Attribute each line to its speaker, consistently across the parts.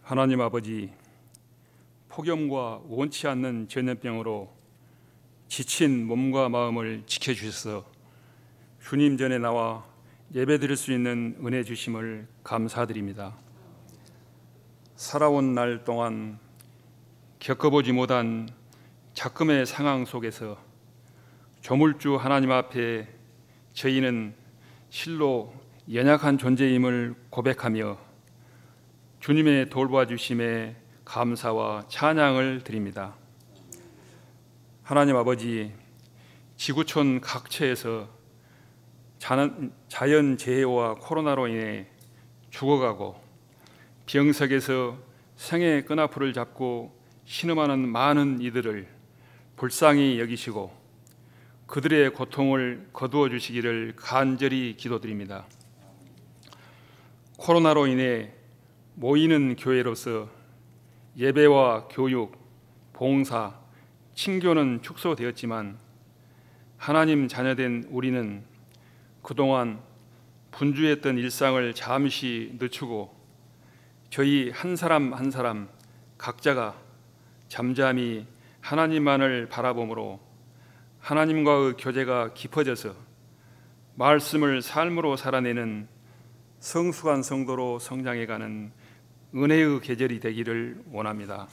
Speaker 1: 하나님 아버지, 폭염과 원치 않는 전염병으로 지친 몸과 마음을 지켜주셔서 주님 전에 나와 예배드릴 수 있는 은혜 주심을 감사드립니다. 살아온 날 동안 겪어보지 못한 작금의 상황 속에서 조물주 하나님 앞에 저희는 실로 연약한 존재임을 고백하며 주님의 돌봐주심에 감사와 찬양을 드립니다. 하나님 아버지, 지구촌 각처에서 자연재해와 코로나로 인해 죽어가고 병석에서 생의 끈앞을 잡고 신음하는 많은 이들을 불쌍히 여기시고 그들의 고통을 거두어 주시기를 간절히 기도드립니다. 코로나로 인해 모이는 교회로서 예배와 교육, 봉사, 친교는 축소되었지만 하나님 자녀된 우리는 그동안 분주했던 일상을 잠시 늦추고 저희 한 사람 한 사람 각자가 잠잠히 하나님만을 바라보므로 하나님과의 교제가 깊어져서 말씀을 삶으로 살아내는 성숙한 성도로 성장해가는 은혜의 계절이 되기를 원합니다.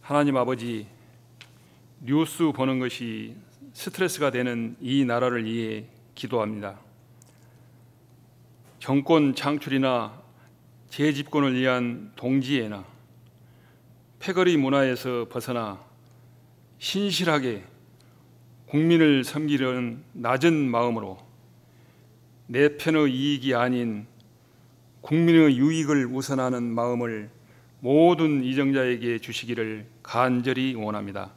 Speaker 1: 하나님 아버지, 뉴스 보는 것이 스트레스가 되는 이 나라를 위해 기도합니다. 정권 창출이나 재집권을 위한 동지애나 패거리 문화에서 벗어나 신실하게 국민을 섬기려는 낮은 마음으로 내 편의 이익이 아닌 국민의 유익을 우선하는 마음을 모든 이정자에게 주시기를 간절히 원합니다.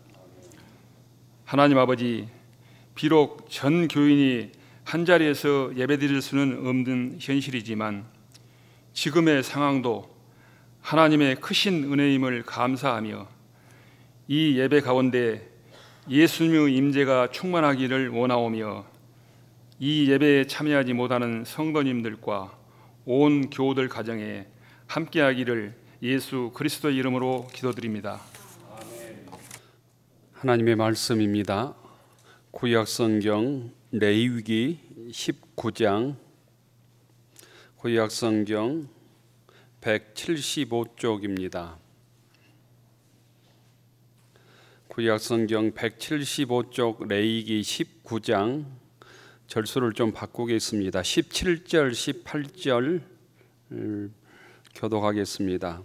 Speaker 1: 하나님 아버지, 비록 전 교인이 한자리에서 예배드릴 수는 없는 현실이지만 지금의 상황도 하나님의 크신 은혜임을 감사하며 이 예배 가운데 예수님의 임재가 충만하기를 원하오며 이 예배에 참여하지 못하는 성도님들과 온 교우들 가정에 함께하기를 예수 그리스도 이름으로 기도드립니다.
Speaker 2: 하나님의 말씀입니다. 구약성경 레위기 19장, 구약성경 175쪽입니다. 구약성경 175쪽 레위기 19장 절수를 좀 바꾸겠습니다. 17절, 18절 교독하겠습니다.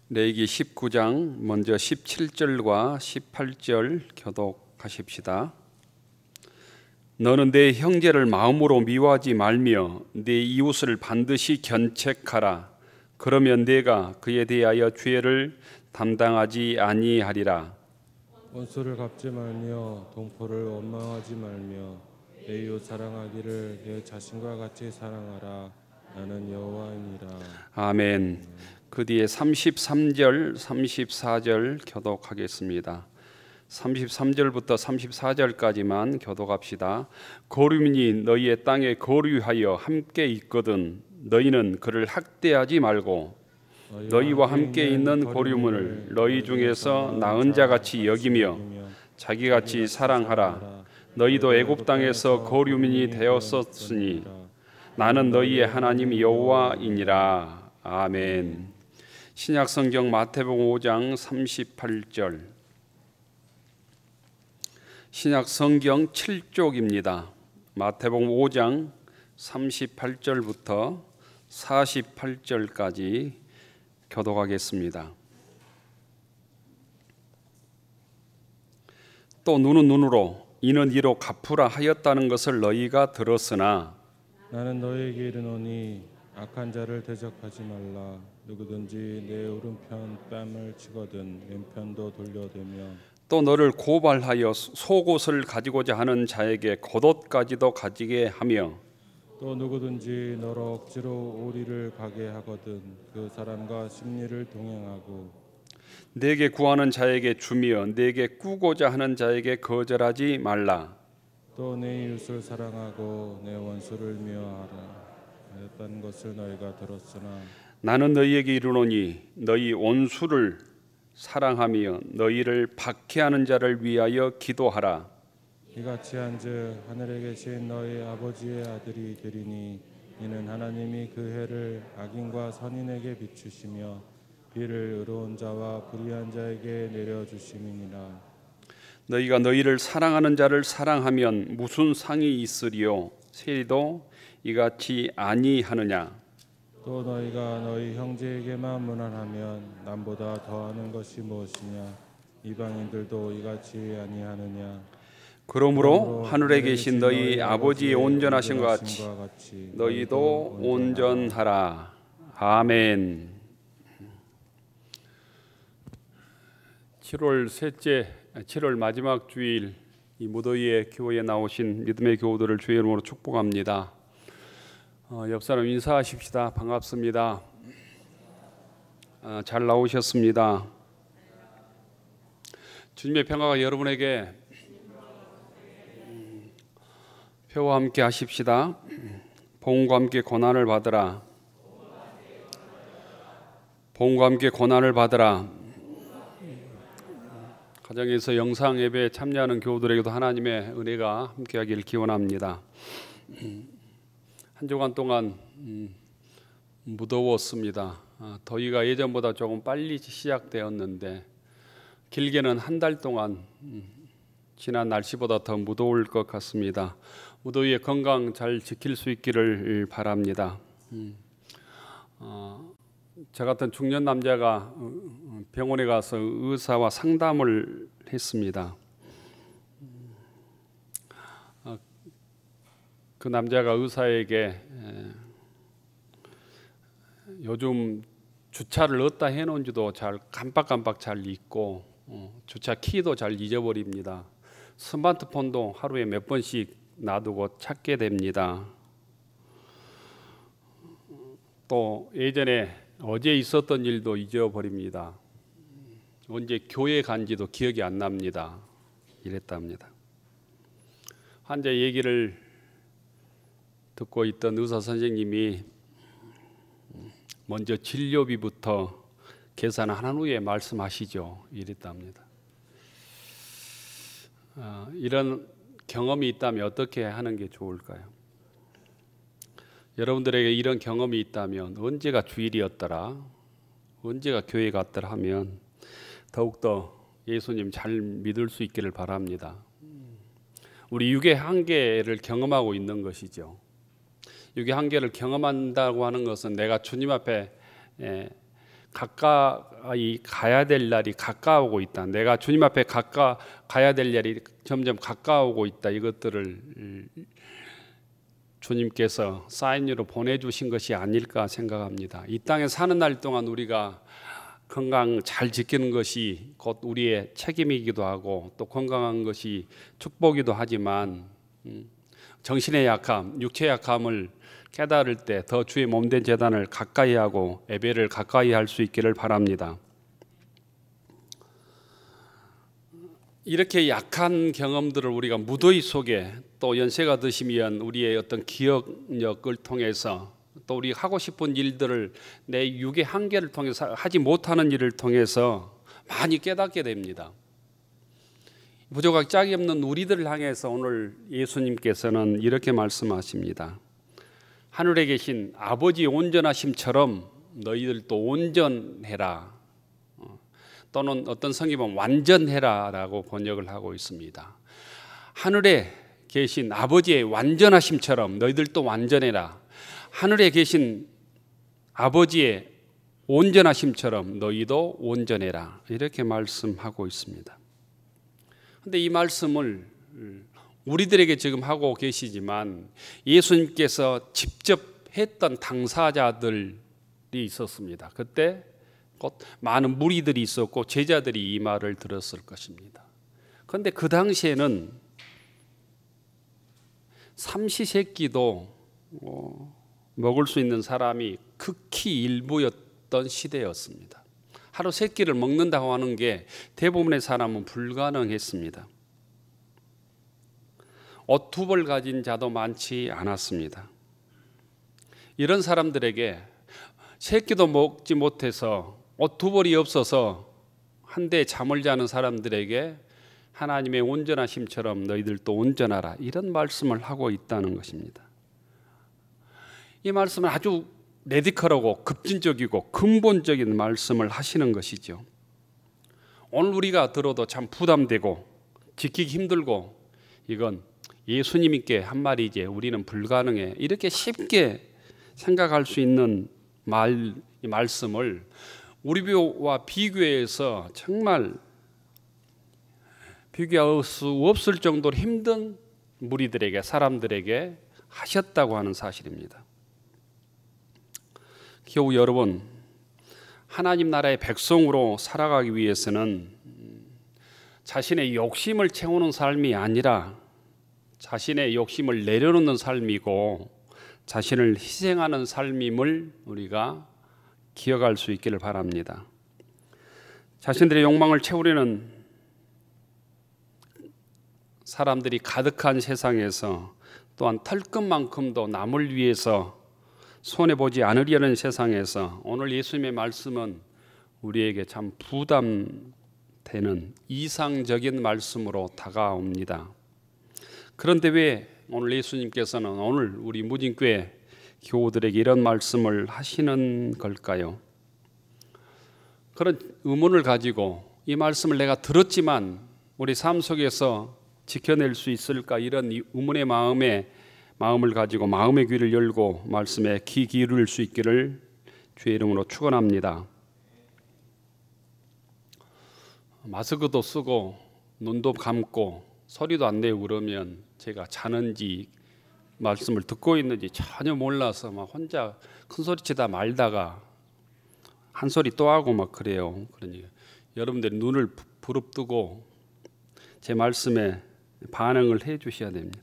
Speaker 2: 레위기 19장 먼저 17절과 18절 교독하십시다. 너는 내 형제를 마음으로 미워하지 말며 내 이웃을 반드시 견책하라. 그러면 내가 그에 대하여 죄를 담당하지 아니하리라.
Speaker 3: 원수를 갚지 말며 동포를 원망하지 말며 내 이웃 사랑하기를 내 자신과 같이 사랑하라. 나는 여호와이니라.
Speaker 2: 아멘. 그 뒤에 33절, 34절 교독하겠습니다. 33절부터 34절까지만 교독합시다. 거류민이 너희의 땅에 거류하여 함께 있거든 너희는 그를 학대하지 말고 너희와 함께 있는 고류민을 너희 중에서 나은 자같이 여기며 자기같이 사랑하라. 너희도 애굽 땅에서 거류민이 되었었으니 나는 너희의 하나님 여호와이니라. 아멘. 신약성경 마태복음 5장 38절, 신약성경 7쪽입니다. 마태복음 5장 38절부터 48절까지 교독하겠습니다. 또 눈은 눈으로 이는 이로 갚으라 하였다는 것을 너희가 들었으나
Speaker 3: 나는 너희에게 이르노니 악한 자를 대적하지 말라. 누구든지 내 오른편 뺨을 치거든 왼편도 돌려대며
Speaker 2: 또 너를 고발하여 속옷을 가지고자 하는 자에게 겉옷까지도 가지게 하며
Speaker 3: 또 누구든지 너로 억지로 오리를 가게 하거든 그 사람과 심리를 동행하고
Speaker 2: 내게 구하는 자에게 주며 내게 꾸고자 하는 자에게 거절하지 말라.
Speaker 3: 또 내 이웃을 사랑하고 내 원수를 미워하라. 하였다는 것을 너희가 들었으나
Speaker 2: 나는 너희에게 이르노니 너희 원수를 사랑하며 너희를 박해하는 자를 위하여 기도하라.
Speaker 3: 이같이 한즉 하늘에 계신 너희 아버지의 아들이 되리니 이는 하나님이 그 해를 악인과 선인에게 비추시며 비를 의로운 자와 불의한 자에게 내려주심이니라.
Speaker 2: 너희가 너희를 사랑하는 자를 사랑하면 무슨 상이 있으리요? 세리도 이같이 아니하느냐?
Speaker 3: 또 너희가 너희 형제에게만 무난하면 남보다 더하는 것이 무엇이냐? 이방인들도 이같이 아니하느냐?
Speaker 2: 그러므로 하늘에 계신 너희 아버지의 온전하신 것 같이 너희도 온전하라. 아멘. 7월 마지막 주일 이 무더위에 교회에 나오신 믿음의 교우들을 주의 이름으로 축복합니다. 옆 사람 인사하십시다. 반갑습니다. 잘 나오셨습니다. 주님의 평화가 여러분에게 표와 함께 하십시다. 복음과 함께 고난을 받으라. 복음과 함께 고난을 받으라. 가정에서 영상 예배에 참여하는 교우들에게도 하나님의 은혜가 함께하기를 기원합니다. 한 주간 동안 무더웠습니다. 더위가 예전보다 조금 빨리 시작되었는데 길게는 한 달 동안 지난 날씨보다 더 무더울 것 같습니다. 무더위에 건강 잘 지킬 수 있기를 바랍니다. 저 같은 중년 남자가 병원에 가서 의사와 상담을 했습니다. 그 남자가 의사에게 요즘 주차를 어디다 해놓은지도 잘 깜빡깜빡 잘 잊고 주차 키도 잘 잊어버립니다. 스마트폰도 하루에 몇 번씩 놔두고 찾게 됩니다. 또 예전에 어제 있었던 일도 잊어버립니다. 언제 교회 간지도 기억이 안 납니다. 이랬답니다. 환자 얘기를 듣고 있던 의사 선생님이 먼저 진료비부터 계산한 후에 말씀하시죠. 이랬답니다. 이런 경험이 있다면 어떻게 하는 게 좋을까요? 여러분들에게 이런 경험이 있다면 언제가 주일이었더라, 언제가 교회 갔더라 하면 더욱더 예수님 잘 믿을 수 있기를 바랍니다. 우리 육의 한계를 경험하고 있는 것이죠. 육의 한계를 경험한다고 하는 것은 내가 주님 앞에 가까이 가야 될 날이 가까워오고 있다. 내가 주님 앞에 가야 될 날이 점점 가까워오고 있다. 이것들을 주님께서 사인으로 보내주신 것이 아닐까 생각합니다. 이 땅에 사는 날 동안 우리가 건강 잘 지키는 것이 곧 우리의 책임이기도 하고 또 건강한 것이 축복이기도 하지만 정신의 약함, 육체의 약함을 깨달을 때 더 주의 몸된 제단을 가까이 하고 예배를 가까이 할 수 있기를 바랍니다. 이렇게 약한 경험들을 우리가 무더위 속에 또 연세가 드시면 우리의 어떤 기억력을 통해서 또 우리 하고 싶은 일들을 내 육의 한계를 통해서 하지 못하는 일을 통해서 많이 깨닫게 됩니다. 부족하기 짝이 없는 우리들을 향해서 오늘 예수님께서는 이렇게 말씀하십니다. 하늘에 계신 아버지의 온전하심처럼 너희들도 온전해라. 또는 어떤 성경은 완전해라 라고 번역을 하고 있습니다. 하늘에 계신 아버지의 완전하심처럼 너희들도 완전해라. 하늘에 계신 아버지의 온전하심처럼 너희도 온전해라. 이렇게 말씀하고 있습니다. 그런데 이 말씀을 우리들에게 지금 하고 계시지만 예수님께서 직접 했던 당사자들이 있었습니다. 그때 곧 많은 무리들이 있었고 제자들이 이 말을 들었을 것입니다. 그런데 그 당시에는 삼시세끼도 먹을 수 있는 사람이 극히 일부였던 시대였습니다. 하루 세 끼를 먹는다고 하는 게 대부분의 사람은 불가능했습니다. 옷 두 벌 가진 자도 많지 않았습니다. 이런 사람들에게 새끼도 먹지 못해서 옷 두 벌이 없어서 한데 잠을 자는 사람들에게 하나님의 온전하심처럼 너희들도 온전하라, 이런 말씀을 하고 있다는 것입니다. 이 말씀은 아주 레디컬하고 급진적이고 근본적인 말씀을 하시는 것이죠. 오늘 우리가 들어도 참 부담되고 지키기 힘들고 이건 예수님께 한 말이지 우리는 불가능해, 이렇게 쉽게 생각할 수 있는 이 말씀을 우리와 비교해서 정말 비교할 수 없을 정도로 힘든 무리들에게, 사람들에게 하셨다고 하는 사실입니다. 겨우 여러분, 하나님 나라의 백성으로 살아가기 위해서는 자신의 욕심을 채우는 삶이 아니라 자신의 욕심을 내려놓는 삶이고 자신을 희생하는 삶임을 우리가 기억할 수 있기를 바랍니다. 자신들의 욕망을 채우려는 사람들이 가득한 세상에서, 또한 털끝만큼도 남을 위해서 손해보지 않으려는 세상에서 오늘 예수님의 말씀은 우리에게 참 부담되는 이상적인 말씀으로 다가옵니다. 그런데 왜 오늘 예수님께서는 오늘 우리 무진교회 교우들에게 이런 말씀을 하시는 걸까요? 그런 의문을 가지고 이 말씀을 내가 들었지만 우리 삶 속에서 지켜낼 수 있을까, 이런 의문의 마음을 가지고 마음의 귀를 열고 말씀에 귀 기울일 수 있기를 주의 이름으로 축원합니다. 마스크도 쓰고 눈도 감고 소리도 안 내고 그러면 제가 자는지 말씀을 듣고 있는지 전혀 몰라서 막 혼자 큰 소리 치다 말다가 한 소리 또 하고 막 그래요. 그러니 여러분들이 눈을 부릅뜨고 제 말씀에 반응을 해 주셔야 됩니다.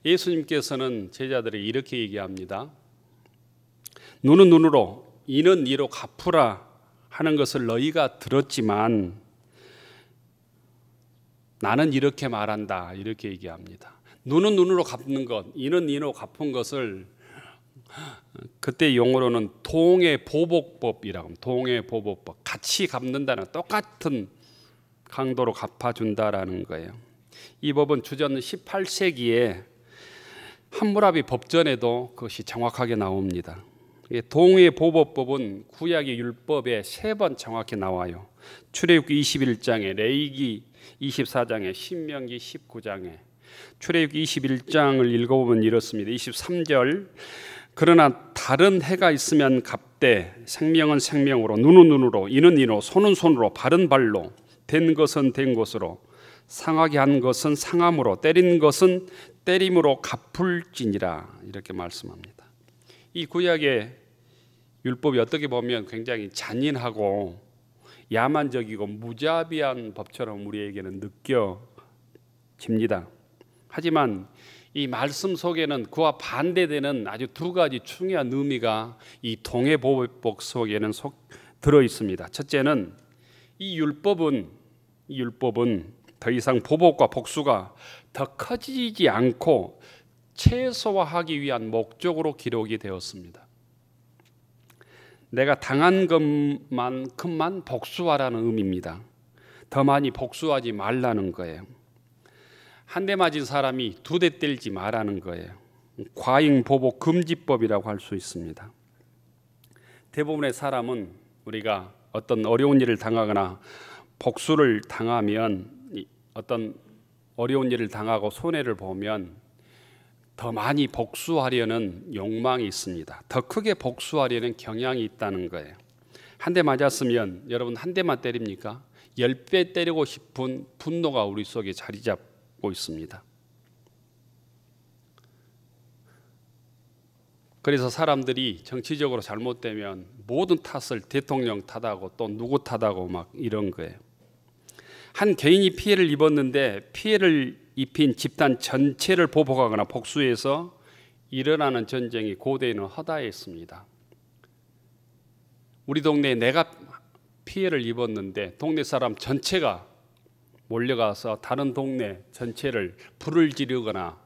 Speaker 2: 예수님께서는 제자들에게 이렇게 얘기합니다. 눈은 눈으로 이는 이로 갚으라 하는 것을 너희가 들었지만 나는 이렇게 말한다, 이렇게 얘기합니다. 눈은 눈으로 갚는 것, 이는 이로 갚은 것을 그때 용어로는 동해보복법이라고 합니다. 동해보복법, 같이 갚는다는, 똑같은 강도로 갚아준다라는 거예요. 이 법은 주전 18세기에 함무라비 법전에도 그것이 정확하게 나옵니다. 동해보복법은 구약의 율법에 3번 정확히 나와요. 출애굽기 21장에, 레위기 24장에, 신명기 19장에. 출애굽기 21장을 읽어보면 이렇습니다. 23절, 그러나 다른 해가 있으면 갚되 생명은 생명으로, 눈은 눈으로, 이는 이로, 손은 손으로, 발은 발로, 된 것은 된 것으로, 상하게 한 것은 상함으로, 때린 것은 때림으로 갚을지니라, 이렇게 말씀합니다. 이 구약의 율법이 어떻게 보면 굉장히 잔인하고 야만적이고 무자비한 법처럼 우리에게는 느껴집니다. 하지만 이 말씀 속에는 그와 반대되는 아주 두 가지 중요한 의미가 이 동해보복 속에는 들어 있습니다. 첫째는 이 율법은 더 이상 보복과 복수가 더 커지지 않고 최소화하기 위한 목적으로 기록이 되었습니다. 내가 당한 것만큼만 복수하라는 의미입니다. 더 많이 복수하지 말라는 거예요. 한 대 맞은 사람이 2대 때리지 말라는 거예요. 과잉보복 금지법이라고 할 수 있습니다. 대부분의 사람은 우리가 어떤 어려운 일을 당하거나 복수를 당하면, 어떤 어려운 일을 당하고 손해를 보면 더 많이 복수하려는 욕망이 있습니다. 더 크게 복수하려는 경향이 있다는 거예요. 한 대 맞았으면 여러분 한 대만 때립니까? 10배 때리고 싶은 분노가 우리 속에 자리 잡고 있습니다. 그래서 사람들이 정치적으로 잘못되면 모든 탓을 대통령 탓하고 또 누구 탓하고 막 이런 거예요. 한 개인이 피해를 입었는데 피해를 입힌 집단 전체를 보복하거나 복수해서 일어나는 전쟁이 고대에는 허다했습니다. 우리 동네에 내가 피해를 입었는데 동네 사람 전체가 몰려가서 다른 동네 전체를 불을 지르거나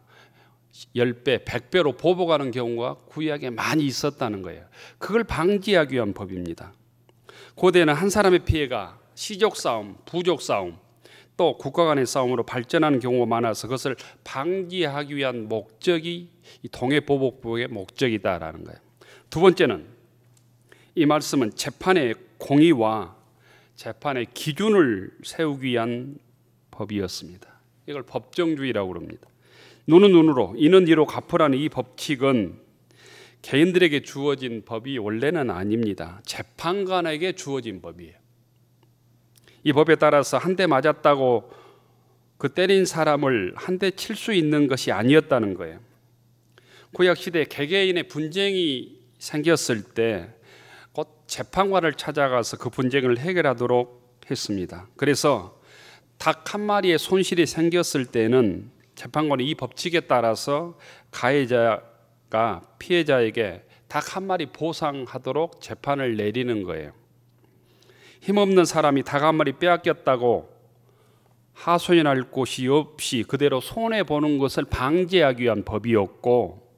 Speaker 2: 10배, 100배로 보복하는 경우가 구약에 많이 있었다는 거예요. 그걸 방지하기 위한 법입니다. 고대에는 한 사람의 피해가 시족 싸움, 부족 싸움, 또 국가 간의 싸움으로 발전하는 경우가 많아서 그것을 방지하기 위한 목적이 이 통해보복법의 목적이다라는 거예요. 두 번째는 이 말씀은 재판의 공의와 재판의 기준을 세우기 위한 법이었습니다. 이걸 법정주의라고 합니다. 눈은 눈으로, 이는 이로 갚으라는 이 법칙은 개인들에게 주어진 법이 원래는 아닙니다. 재판관에게 주어진 법이에요. 이 법에 따라서 한 대 맞았다고 그 때린 사람을 한 대 칠 수 있는 것이 아니었다는 거예요. 구약시대에 개개인의 분쟁이 생겼을 때 곧 재판관을 찾아가서 그 분쟁을 해결하도록 했습니다. 그래서 닭 한 마리의 손실이 생겼을 때는 재판관이 이 법칙에 따라서 가해자가 피해자에게 닭 한 마리 보상하도록 재판을 내리는 거예요. 힘없는 사람이 닭 한 마리 빼앗겼다고 하소연할 곳이 없이 그대로 손해보는 것을 방지하기 위한 법이었고,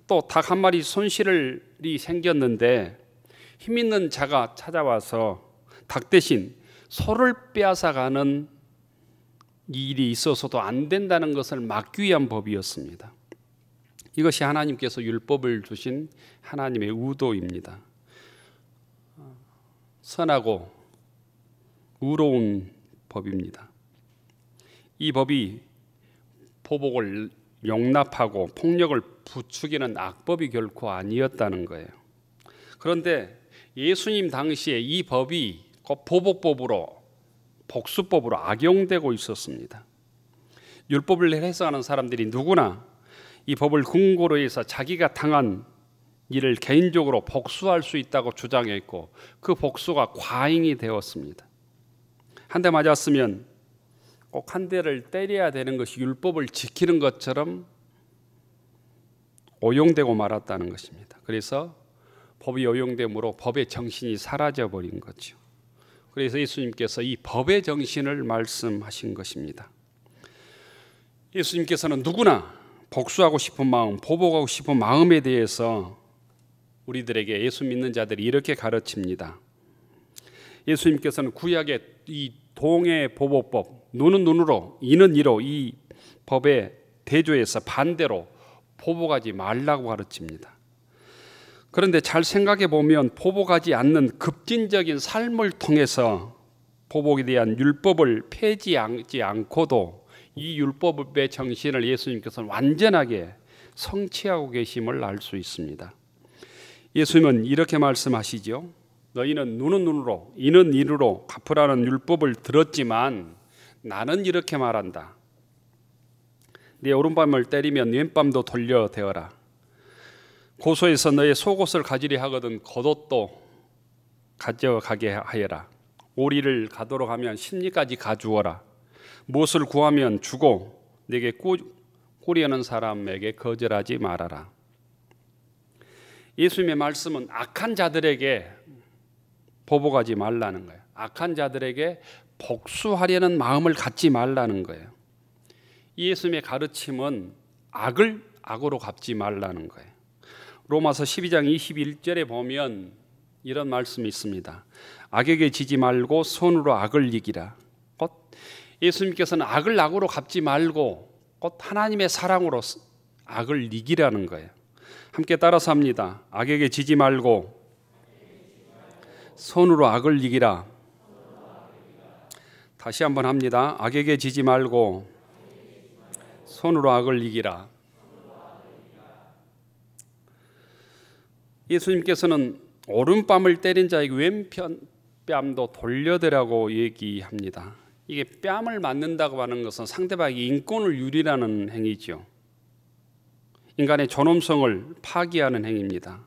Speaker 2: 또 닭 한 마리 손실이 생겼는데 힘 있는 자가 찾아와서 닭 대신 소를 빼앗아가는 일이 있어서도 안 된다는 것을 막기 위한 법이었습니다. 이것이 하나님께서 율법을 주신 하나님의 의도입니다. 선하고 의로운 법입니다. 이 법이 보복을 용납하고 폭력을 부추기는 악법이 결코 아니었다는 거예요. 그런데 예수님 당시에 이 법이 곧 보복법으로, 복수법으로 악용되고 있었습니다. 율법을 해석하는 사람들이 누구나 이 법을 근거로 해서 자기가 당한 일을 개인적으로 복수할 수 있다고 주장했고, 그 복수가 과잉이 되었습니다. 한 대 맞았으면 꼭 한 대를 때려야 되는 것이 율법을 지키는 것처럼 오용되고 말았다는 것입니다. 그래서 법이 오용됨으로 법의 정신이 사라져버린 거죠. 그래서 예수님께서 이 법의 정신을 말씀하신 것입니다. 예수님께서는 누구나 복수하고 싶은 마음, 보복하고 싶은 마음에 대해서 우리들에게, 예수 믿는 자들이 이렇게 가르칩니다. 예수님께서는 구약의 이 동해보복법, 눈은 눈으로, 이는 이로, 이 법의 대조에서 반대로 보복하지 말라고 가르칩니다. 그런데 잘 생각해 보면 보복하지 않는 급진적인 삶을 통해서 보복에 대한 율법을 폐지하지 않고도 이 율법의 정신을 예수님께서는 완전하게 성취하고 계심을 알 수 있습니다. 예수님은 이렇게 말씀하시죠. 너희는 눈은 눈으로, 이는 이로 갚으라는 율법을 들었지만 나는 이렇게 말한다. 네 오른밤을 때리면 왼밤도 돌려대어라. 고소해서 너의 속옷을 가지려 하거든 겉옷도 가져가게 하여라. 오리를 가도록 하면 심리까지 가주어라. 무엇을 구하면 주고 내게 꾸려는 사람에게 거절하지 말아라. 예수님의 말씀은 악한 자들에게 보복하지 말라는 거예요. 악한 자들에게 복수하려는 마음을 갖지 말라는 거예요. 예수님의 가르침은 악을 악으로 갚지 말라는 거예요. 로마서 12장 21절에 보면 이런 말씀이 있습니다. 악에게 지지 말고 선으로 악을 이기라. 곧 예수님께서는 악을 악으로 갚지 말고 곧 하나님의 사랑으로 악을 이기라는 거예요. 함께 따라서 합니다. 악에게 지지 말고 선으로 악을 이기라. 다시 한번 합니다. 악에게 지지 말고 선으로 악을 이기라. 예수님께서는 오른뺨을 때린 자에게 왼편 뺨도 돌려대라고 얘기합니다. 이게 뺨을 맞는다고 하는 것은 상대방의 인권을 유린하는 행위죠. 인간의 존엄성을 파기하는 행위입니다.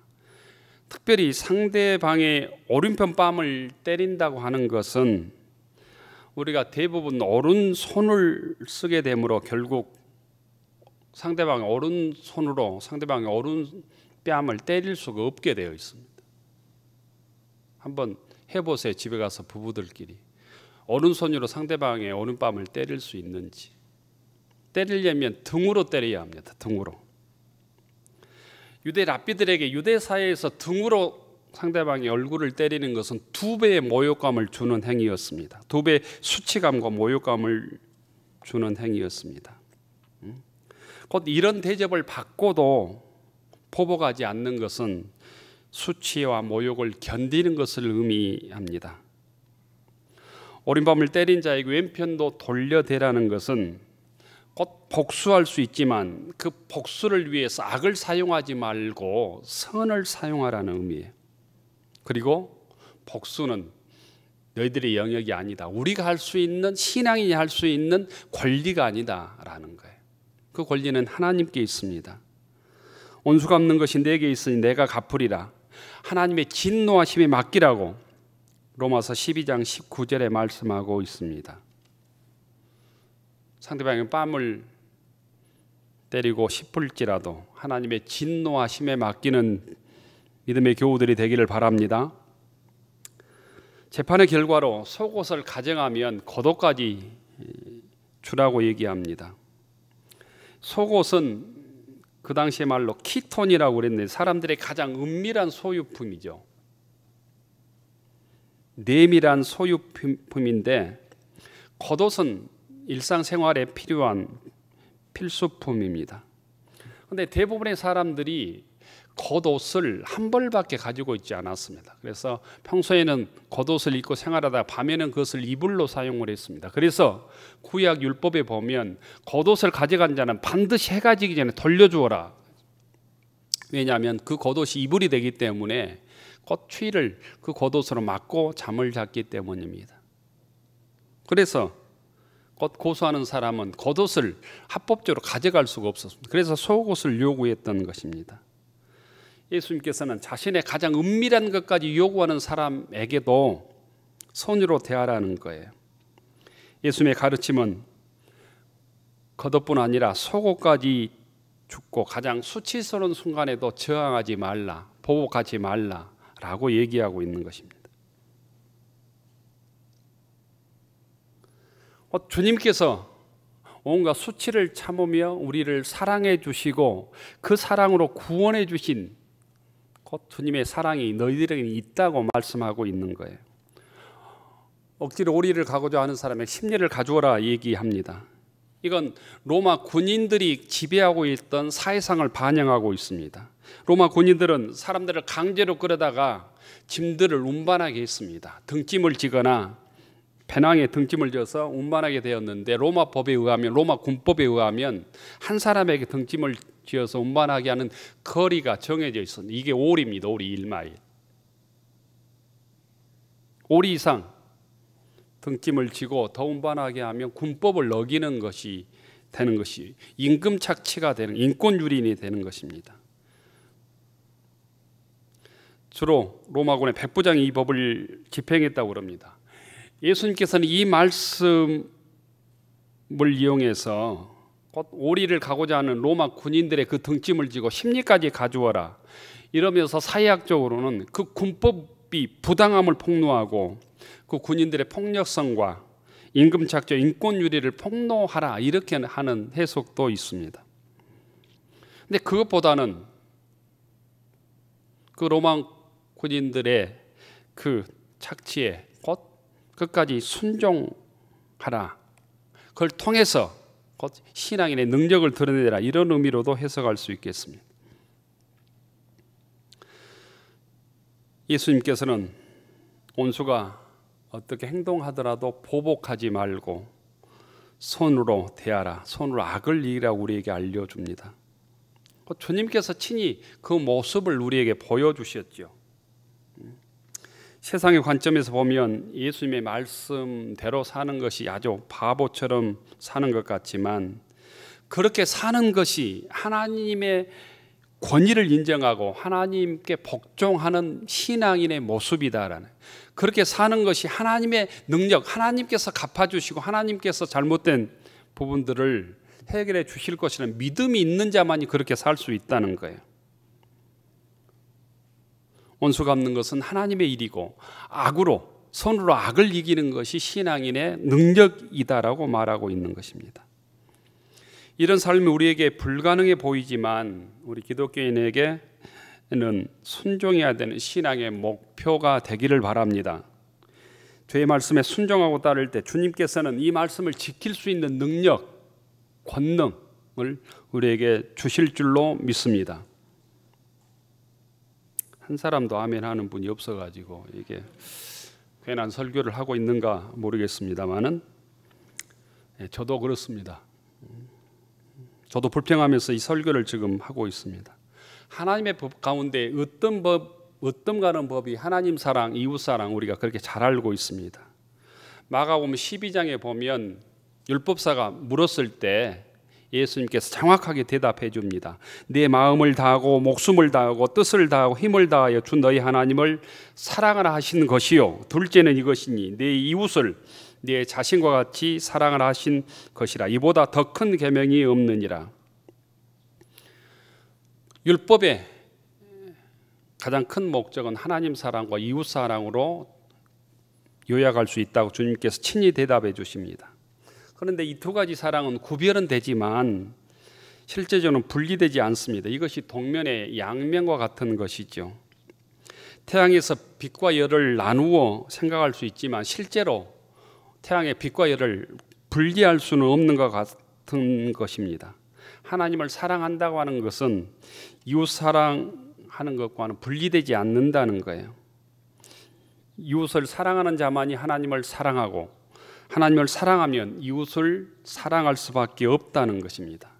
Speaker 2: 특별히 상대방의 오른편 뺨을 때린다고 하는 것은 우리가 대부분 오른손을 쓰게 되므로 결국 상대방의 오른손으로 상대방의 오른뺨을 때릴 수가 없게 되어 있습니다. 한번 해보세요. 집에 가서 부부들끼리 오른손으로 상대방의 오른뺨을 때릴 수 있는지. 때리려면 등으로 때려야 합니다. 등으로. 유대 랍비들에게 유대 사회에서 등으로 상대방의 얼굴을 때리는 것은 2배의 모욕감을 주는 행위였습니다. 2배의 수치감과 모욕감을 주는 행위였습니다. 곧 이런 대접을 받고도 보복하지 않는 것은 수치와 모욕을 견디는 것을 의미합니다. 오른밤을 때린 자에게 왼편도 돌려대라는 것은 곧 복수할 수 있지만 그 복수를 위해서 악을 사용하지 말고 선을 사용하라는 의미예요. 그리고 복수는 너희들의 영역이 아니다. 우리가 할 수 있는, 신앙인이 할 수 있는 권리가 아니다라는 거예요. 그 권리는 하나님께 있습니다. 온수 갚는 것이 내게 있으니 내가 갚으리라. 하나님의 진노하심에 맡기라고 로마서 12장 19절에 말씀하고 있습니다. 상대방의 뺨을 때리고 싶을지라도 하나님의 진노하심에 맡기는 믿음의 교우들이 되기를 바랍니다. 재판의 결과로 속옷을 가정하면 겉옷까지 주라고 얘기합니다. 속옷은 그 당시의 말로 키톤이라고 그랬는데 사람들의 가장 은밀한 소유품이죠. 내밀한 소유품인데 겉옷은 일상생활에 필요한 필수품입니다. 그런데 대부분의 사람들이 겉옷을 한 벌밖에 가지고 있지 않았습니다. 그래서 평소에는 겉옷을 입고 생활하다가 밤에는 그것을 이불로 사용을 했습니다. 그래서 구약 율법에 보면 겉옷을 가져간 자는 반드시 해가 지기 전에 돌려주어라. 왜냐하면 그 겉옷이 이불이 되기 때문에 추위를 그 겉옷으로 막고 잠을 잤기 때문입니다. 그래서 고소하는 사람은 겉옷을 합법적으로 가져갈 수가 없었습니다. 그래서 속옷을 요구했던 것입니다. 예수님께서는 자신의 가장 은밀한 것까지 요구하는 사람에게도 선으로 대하라는 거예요. 예수님의 가르침은 겉옷뿐 아니라 속옷까지 죽고 가장 수치스러운 순간에도 저항하지 말라, 보복하지 말라라고 얘기하고 있는 것입니다. 주님께서 온갖 수치를 참으며 우리를 사랑해 주시고 그 사랑으로 구원해 주신 주님의 사랑이 너희들에게 있다고 말씀하고 있는 거예요. 억지로 오리를 가고자 하는 사람의 심리를 가져오라 얘기합니다. 이건 로마 군인들이 지배하고 있던 사회상을 반영하고 있습니다. 로마 군인들은 사람들을 강제로 끌어다가 짐들을 운반하게 했습니다. 등짐을 지거나 배낭에 등짐을 져서 운반하게 되었는데 로마 법에 의하면, 로마 군법에 의하면 한 사람에게 등짐을 지어서 운반하게 하는 거리가 정해져 있었는데 이게 오리입니다. 오리 1마일. 오리 이상 등짐을 지고 더 운반하게 하면 군법을 어기는 것이 되는 것이 임금 착취가 되는, 인권 유린이 되는 것입니다. 주로 로마군의 백부장이 이 법을 집행했다고 그럽니다. 예수님께서는 이 말씀을 이용해서 곧 오리를 가고자 하는 로마 군인들의 그 등짐을 지고 심리까지 가져와라 이러면서 사회학적으로는 그 군법이 부당함을 폭로하고 그 군인들의 폭력성과 임금 착취, 인권 유리를 폭로하라 이렇게 하는 해석도 있습니다. 근데 그것보다는 그 로마 군인들의 그 착취에 곧 끝까지 순종하라. 그걸 통해서 곧 신앙인의 능력을 드러내라 이런 의미로도 해석할 수 있겠습니다. 예수님께서는 온수가 어떻게 행동하더라도 보복하지 말고 손으로 대하라, 손으로 악을 이기라고 우리에게 알려줍니다. 주님께서 친히 그 모습을 우리에게 보여주셨죠. 세상의 관점에서 보면 예수님의 말씀대로 사는 것이 아주 바보처럼 사는 것 같지만 그렇게 사는 것이 하나님의 권위를 인정하고 하나님께 복종하는 신앙인의 모습이다라는, 그렇게 사는 것이 하나님의 능력, 하나님께서 갚아주시고 하나님께서 잘못된 부분들을 해결해 주실 것이라는 믿음이 있는 자만이 그렇게 살 수 있다는 거예요. 원수 갚는 것은 하나님의 일이고 악으로, 손으로 악을 이기는 것이 신앙인의 능력이다라고 말하고 있는 것입니다. 이런 삶이 우리에게 불가능해 보이지만 우리 기독교인에게는 순종해야 되는 신앙의 목표가 되기를 바랍니다. 주의 말씀에 순종하고 따를 때 주님께서는 이 말씀을 지킬 수 있는 능력, 권능을 우리에게 주실 줄로 믿습니다. 한 사람도 아멘 하는 분이 없어가지고 이게 괜한 설교를 하고 있는가 모르겠습니다만은 저도 그렇습니다. 저도 불평하면서 이 설교를 지금 하고 있습니다. 하나님의 법 가운데 어떤 가는 법이 하나님 사랑, 이웃 사랑 우리가 그렇게 잘 알고 있습니다. 마가복음 12장에 보면 율법사가 물었을 때 예수님께서 정확하게 대답해 줍니다. 내 마음을 다하고 목숨을 다하고 뜻을 다하고 힘을 다하여 주 너희 하나님을 사랑하라 하신 것이요 둘째는 이것이니 내 이웃을 내 자신과 같이 사랑하라 하신 것이라. 이보다 더 큰 계명이 없느니라. 율법의 가장 큰 목적은 하나님 사랑과 이웃 사랑으로 요약할 수 있다고 주님께서 친히 대답해 주십니다. 그런데 이 두 가지 사랑은 구별은 되지만 실제적으로는 분리되지 않습니다. 이것이 동면의 양면과 같은 것이죠. 태양에서 빛과 열을 나누어 생각할 수 있지만 실제로 태양의 빛과 열을 분리할 수는 없는 것 같은 것입니다. 하나님을 사랑한다고 하는 것은 이웃 사랑하는 것과는 분리되지 않는다는 거예요. 이웃을 사랑하는 자만이 하나님을 사랑하고 하나님을 사랑하면 이웃을 사랑할 수밖에 없다는 것입니다.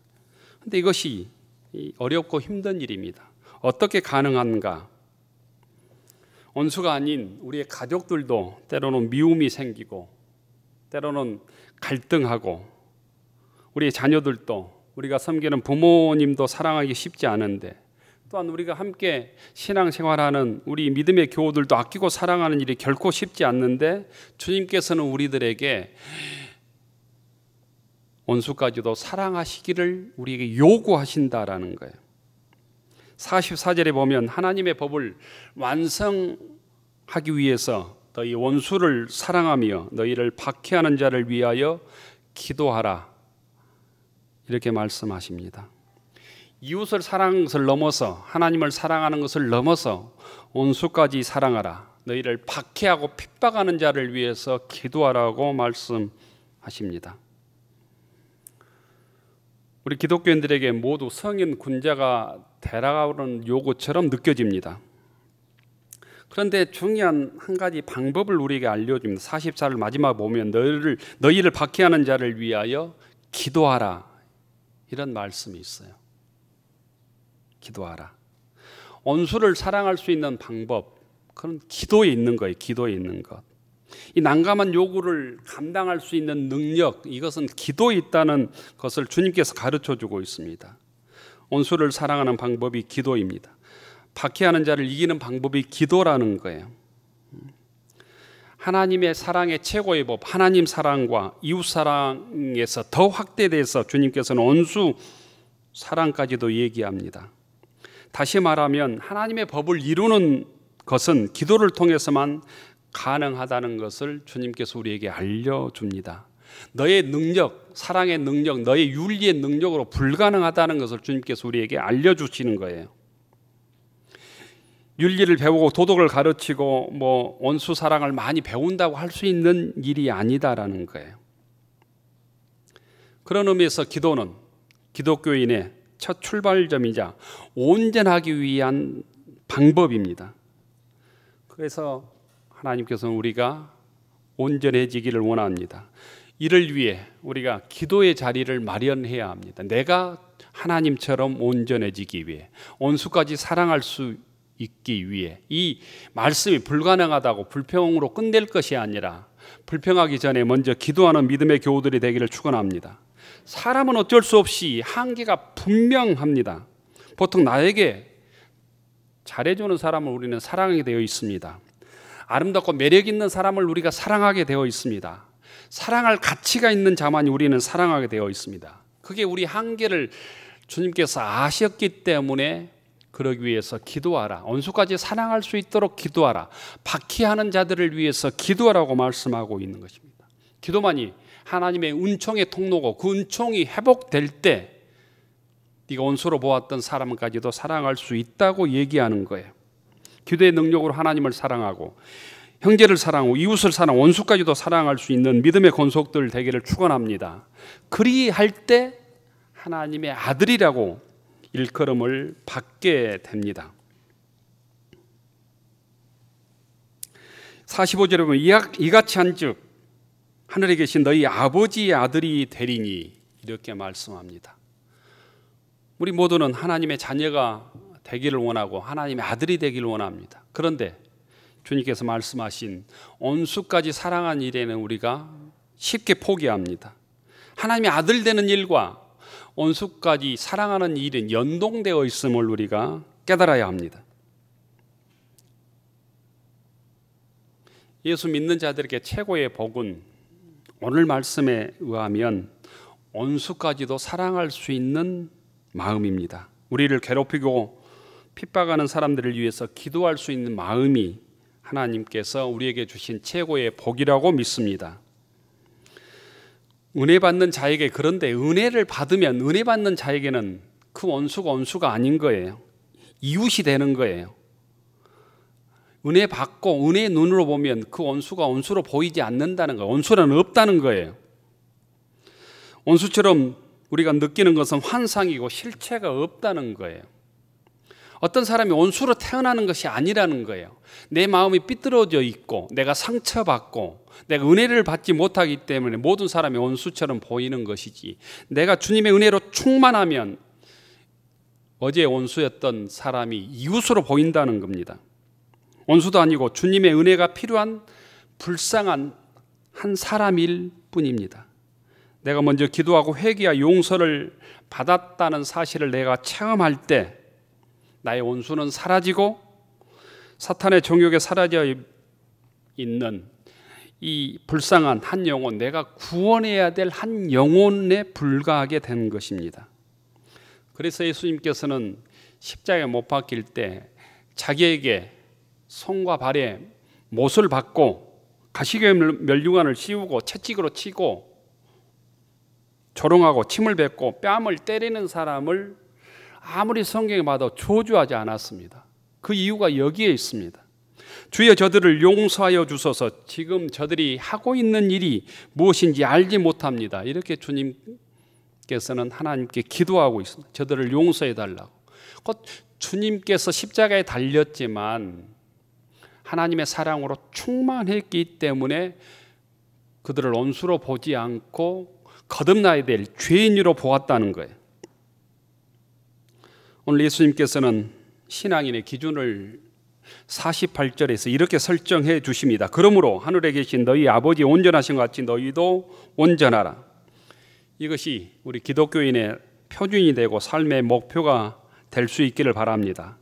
Speaker 2: 그런데 이것이 어렵고 힘든 일입니다. 어떻게 가능한가? 원수가 아닌 우리의 가족들도 때로는 미움이 생기고 때로는 갈등하고 우리의 자녀들도 우리가 섬기는 부모님도 사랑하기 쉽지 않은데 또한 우리가 함께 신앙생활하는 우리 믿음의 교우들도 아끼고 사랑하는 일이 결코 쉽지 않는데 주님께서는 우리들에게 원수까지도 사랑하시기를 우리에게 요구하신다라는 거예요. 44절에 보면 하나님의 법을 완성하기 위해서 너희 원수를 사랑하며 너희를 박해하는 자를 위하여 기도하라 이렇게 말씀하십니다. 이웃을 사랑하는 것을 넘어서 하나님을 사랑하는 것을 넘어서 원수까지 사랑하라. 너희를 박해하고 핍박하는 자를 위해서 기도하라고 말씀하십니다. 우리 기독교인들에게 모두 성인 군자가 되라는 요구처럼 느껴집니다. 그런데 중요한 한 가지 방법을 우리에게 알려줍니다. 44절 마지막 보면 너희를 박해하는 자를 위하여 기도하라 이런 말씀이 있어요. 기도하라. 원수를 사랑할 수 있는 방법, 그건 기도에 있는 거예요. 기도에 있는 것. 이 난감한 요구를 감당할 수 있는 능력, 이것은 기도에 있다는 것을 주님께서 가르쳐주고 있습니다. 원수를 사랑하는 방법이 기도입니다. 박해하는 자를 이기는 방법이 기도라는 거예요. 하나님의 사랑의 최고의 법, 하나님 사랑과 이웃 사랑에서 더 확대돼서 주님께서는 원수 사랑까지도 얘기합니다. 다시 말하면 하나님의 법을 이루는 것은 기도를 통해서만 가능하다는 것을 주님께서 우리에게 알려줍니다. 너의 능력, 사랑의 능력, 너의 윤리의 능력으로 불가능하다는 것을 주님께서 우리에게 알려주시는 거예요. 윤리를 배우고 도덕을 가르치고 원수 사랑을 많이 배운다고 할 수 있는 일이 아니다라는 거예요. 그런 의미에서 기도는 기독교인의 첫 출발점이자 온전하기 위한 방법입니다. 그래서 하나님께서는 우리가 온전해지기를 원합니다. 이를 위해 우리가 기도의 자리를 마련해야 합니다. 내가 하나님처럼 온전해지기 위해, 원수까지 사랑할 수 있기 위해, 이 말씀이 불가능하다고 불평으로 끝낼 것이 아니라 불평하기 전에 먼저 기도하는 믿음의 교우들이 되기를 축원합니다. 사람은 어쩔 수 없이 한계가 분명합니다. 보통 나에게 잘해주는 사람을 우리는 사랑하게 되어 있습니다. 아름답고 매력 있는 사람을 우리가 사랑하게 되어 있습니다. 사랑할 가치가 있는 자만이 우리는 사랑하게 되어 있습니다. 그게 우리 한계를 주님께서 아셨기 때문에 그러기 위해서 기도하라. 원수까지 사랑할 수 있도록 기도하라. 박해하는 자들을 위해서 기도하라고 말씀하고 있는 것입니다. 기도만이 하나님의 은총의 통로고 그 은총이 회복될 때 네가 원수로 보았던 사람까지도 사랑할 수 있다고 얘기하는 거예요. 기도의 능력으로 하나님을 사랑하고 형제를 사랑하고 이웃을 사랑하고 원수까지도 사랑할 수 있는 믿음의 권속들 되기를 축원합니다. 그리할 때 하나님의 아들이라고 일컬음을 받게 됩니다. 45절에 보면 이같이 한즉 하늘에 계신 너희 아버지의 아들이 되리니 이렇게 말씀합니다. 우리 모두는 하나님의 자녀가 되기를 원하고 하나님의 아들이 되기를 원합니다. 그런데 주님께서 말씀하신 원수까지 사랑한 일에는 우리가 쉽게 포기합니다. 하나님의 아들 되는 일과 원수까지 사랑하는 일은 연동되어 있음을 우리가 깨달아야 합니다. 예수 믿는 자들에게 최고의 복은 오늘 말씀에 의하면 원수까지도 사랑할 수 있는 마음입니다. 우리를 괴롭히고 핍박하는 사람들을 위해서 기도할 수 있는 마음이 하나님께서 우리에게 주신 최고의 복이라고 믿습니다. 은혜 받는 자에게, 그런데 은혜를 받으면 은혜 받는 자에게는 그 원수가 아닌 거예요. 이웃이 되는 거예요. 은혜 받고 은혜의 눈으로 보면 그 원수가 원수로 보이지 않는다는 거예요. 원수는 없다는 거예요. 원수처럼 우리가 느끼는 것은 환상이고 실체가 없다는 거예요. 어떤 사람이 원수로 태어나는 것이 아니라는 거예요. 내 마음이 삐뚤어져 있고 내가 상처받고 내가 은혜를 받지 못하기 때문에 모든 사람이 원수처럼 보이는 것이지, 내가 주님의 은혜로 충만하면 어제 원수였던 사람이 이웃으로 보인다는 겁니다. 원수도 아니고 주님의 은혜가 필요한 불쌍한 한 사람일 뿐입니다. 내가 먼저 기도하고 회개와 용서를 받았다는 사실을 내가 체험할 때 나의 원수는 사라지고 사탄의 정욕에 사라져 있는 이 불쌍한 한 영혼, 내가 구원해야 될 한 영혼에 불과하게 된 것입니다. 그래서 예수님께서는 십자가에 못 박힐 때 자기에게 손과 발에 못을 박고 가시게 면류관을 씌우고 채찍으로 치고 조롱하고 침을 뱉고 뺨을 때리는 사람을 아무리 성경에 봐도 저주하지 않았습니다. 그 이유가 여기에 있습니다. 주여 저들을 용서하여 주소서, 지금 저들이 하고 있는 일이 무엇인지 알지 못합니다. 이렇게 주님께서는 하나님께 기도하고 있습니다. 저들을 용서해 달라고. 곧 주님께서 십자가에 달렸지만 하나님의 사랑으로 충만했기 때문에 그들을 원수로 보지 않고 거듭나야 될 죄인으로 보았다는 거예요. 오늘 예수님께서는 신앙인의 기준을 48절에서 이렇게 설정해 주십니다. 그러므로 하늘에 계신 너희 아버지 온전하신 것 같이 너희도 온전하라. 이것이 우리 기독교인의 표준이 되고 삶의 목표가 될 수 있기를 바랍니다.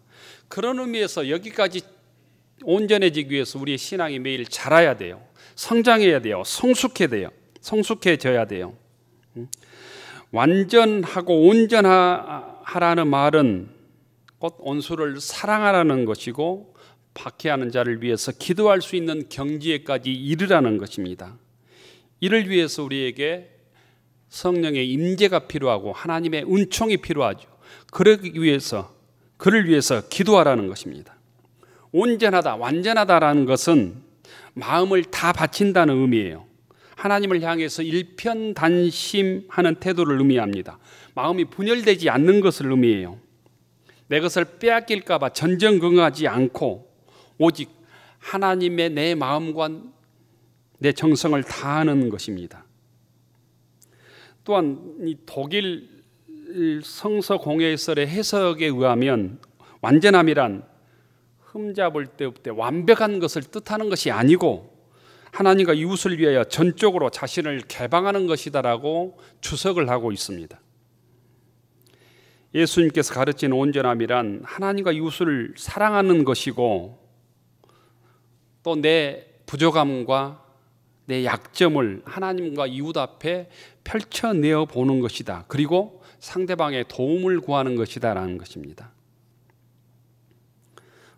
Speaker 2: 그런 의미에서 여기까지 온전해지기 위해서 우리의 신앙이 매일 자라야 돼요. 성장해야 돼요. 성숙해져야 돼요. 완전하고 온전하라는 말은 곧 원수를 사랑하라는 것이고 박해하는 자를 위해서 기도할 수 있는 경지에까지 이르라는 것입니다. 이를 위해서 우리에게 성령의 임재가 필요하고 하나님의 은총이 필요하죠. 그를 위해서 기도하라는 것입니다. 온전하다, 완전하다라는 것은 마음을 다 바친다는 의미예요. 하나님을 향해서 일편단심하는 태도를 의미합니다. 마음이 분열되지 않는 것을 의미해요. 내 것을 빼앗길까 봐 전전긍긍하지 않고 오직 하나님의 내 마음과 내 정성을 다하는 것입니다. 또한 이 독일 성서 공예설의 해석에 의하면 완전함이란 흠잡을 데 없되 완벽한 것을 뜻하는 것이 아니고 하나님과 이웃을 위하여 전적으로 자신을 개방하는 것이다라고 주석을 하고 있습니다. 예수님께서 가르친 온전함이란 하나님과 이웃을 사랑하는 것이고 또 내 부족함과 내 약점을 하나님과 이웃 앞에 펼쳐내어 보는 것이다. 그리고 상대방의 도움을 구하는 것이다라는 것입니다.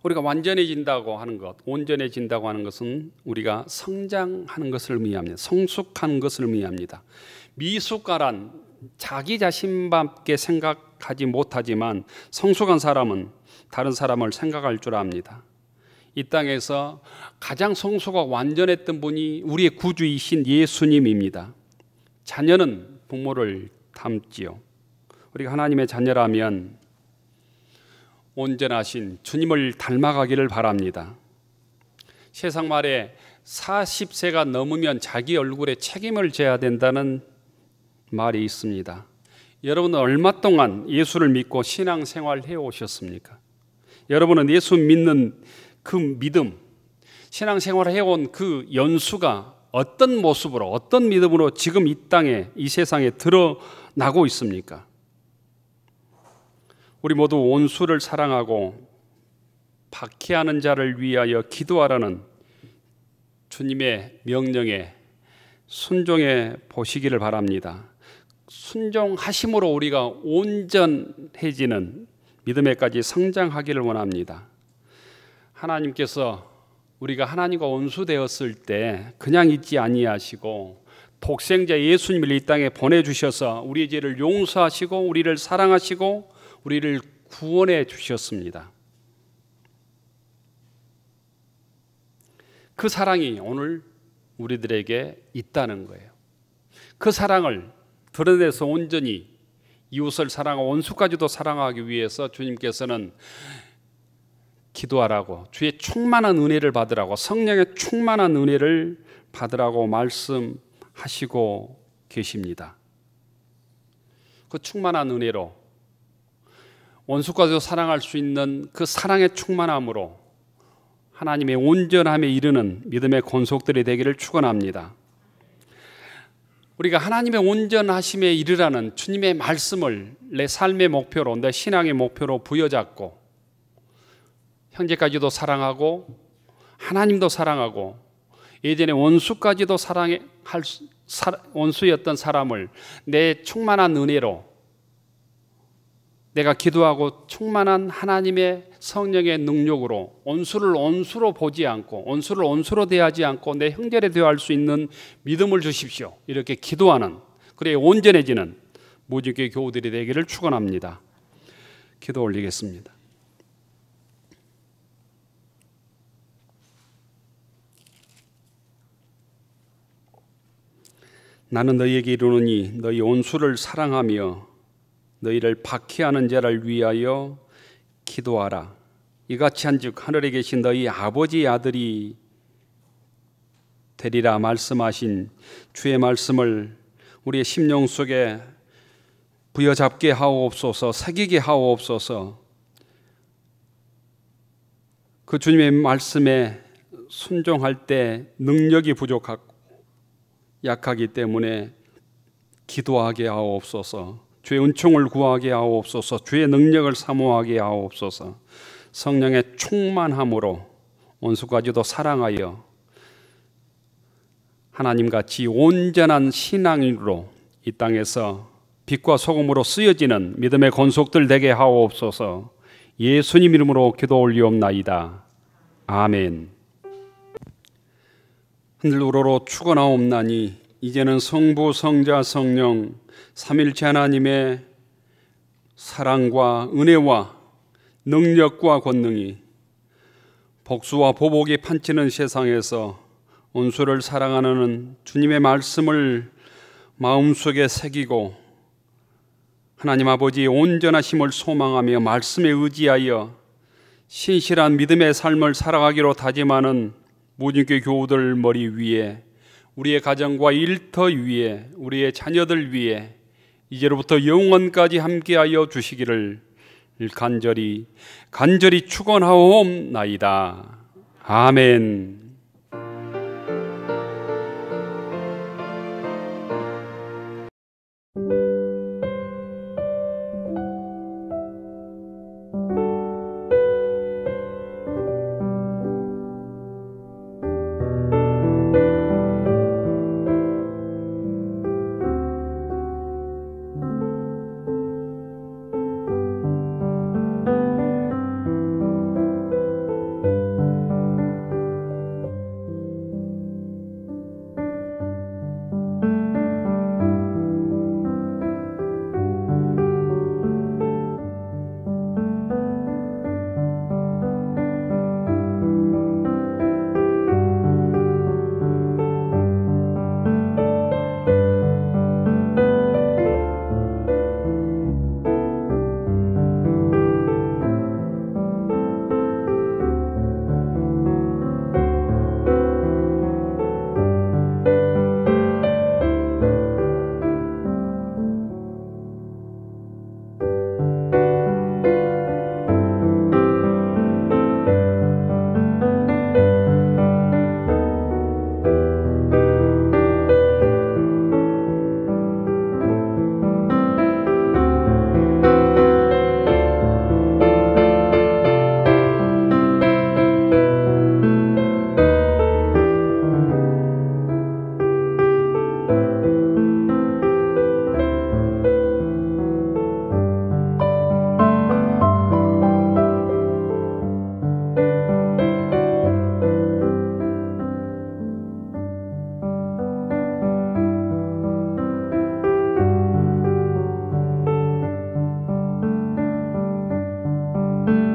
Speaker 2: 우리가 완전해진다고 하는 것, 온전해진다고 하는 것은 우리가 성장하는 것을 의미합니다. 성숙한 것을 의미합니다. 미숙가란 자기 자신밖에 생각하지 못하지만 성숙한 사람은 다른 사람을 생각할 줄 압니다. 이 땅에서 가장 성숙하고 완전했던 분이 우리의 구주이신 예수님입니다. 자녀는 부모를 닮지요. 우리가 하나님의 자녀라면 온전하신 주님을 닮아가기를 바랍니다. 세상 말에 40세가 넘으면 자기 얼굴에 책임을 져야 된다는 말이 있습니다. 여러분은 얼마 동안 예수를 믿고 신앙생활 해오셨습니까? 여러분은 예수 믿는 그 믿음, 신앙생활 해온 그 연수가 어떤 모습으로, 어떤 믿음으로 지금 이 땅에, 이 세상에 드러나고 있습니까? 우리 모두 원수를 사랑하고 박해하는 자를 위하여 기도하라는 주님의 명령에 순종해 보시기를 바랍니다. 순종하심으로 우리가 온전해지는 믿음에까지 성장하기를 원합니다. 하나님께서 우리가 하나님과 원수되었을 때 그냥 있지 아니하시고 독생자 예수님을 이 땅에 보내주셔서 우리의 죄를 용서하시고 우리를 사랑하시고 우리를 구원해 주셨습니다. 그 사랑이 오늘 우리들에게 있다는 거예요. 그 사랑을 드러내서 온전히 이웃을 사랑하고 원수까지도 사랑하기 위해서 주님께서는 기도하라고, 주의 충만한 은혜를 받으라고, 성령의 충만한 은혜를 받으라고 말씀하시고 계십니다. 그 충만한 은혜로 원수까지도 사랑할 수 있는 그 사랑의 충만함으로 하나님의 온전함에 이르는 믿음의 권속들이 되기를 축원합니다. 우리가 하나님의 온전하심에 이르라는 주님의 말씀을 내 삶의 목표로, 내 신앙의 목표로 부여잡고 형제까지도 사랑하고 하나님도 사랑하고 예전에 원수까지도 원수였던 사람을 내 충만한 은혜로, 내가 기도하고 충만한 하나님의 성령의 능력으로 원수를 원수로 보지 않고 원수를 원수로 대하지 않고 내 형제를 대할 수 있는 믿음을 주십시오. 이렇게 기도하는, 그래 온전해지는 무지개 교우들이 되기를 축원합니다. 기도 올리겠습니다. 나는 너희에게 이르노니 너희 원수를 사랑하며 너희를 박해하는 자를 위하여 기도하라. 이같이 한즉 하늘에 계신 너희 아버지의 아들이 되리라 말씀하신 주의 말씀을 우리의 심령 속에 부여잡게 하옵소서, 새기게 하옵소서. 그 주님의 말씀에 순종할 때 능력이 부족하고 약하기 때문에 기도하게 하옵소서. 주의 은총을 구하게 하옵소서. 주의 능력을 사모하게 하옵소서. 성령의 충만함으로 원수까지도 사랑하여 하나님같이 온전한 신앙으로 이 땅에서 빛과 소금으로 쓰여지는 믿음의 권속들 되게 하옵소서. 예수님 이름으로 기도 올리옵나이다. 아멘. 하늘 우러러 축원하옵나니 이제는 성부 성자 성령 삼일체 하나님의 사랑과 은혜와 능력과 권능이 복수와 보복이 판치는 세상에서 원수를 사랑하는 주님의 말씀을 마음속에 새기고 하나님 아버지의 온전하심을 소망하며 말씀에 의지하여 신실한 믿음의 삶을 살아가기로 다짐하는 무진교 교우들 머리 위에, 우리의 가정과 일터 위에, 우리의 자녀들 위에 이제로부터 영원까지 함께하여 주시기를 간절히 축원하옵나이다. 아멘.
Speaker 3: 아멘.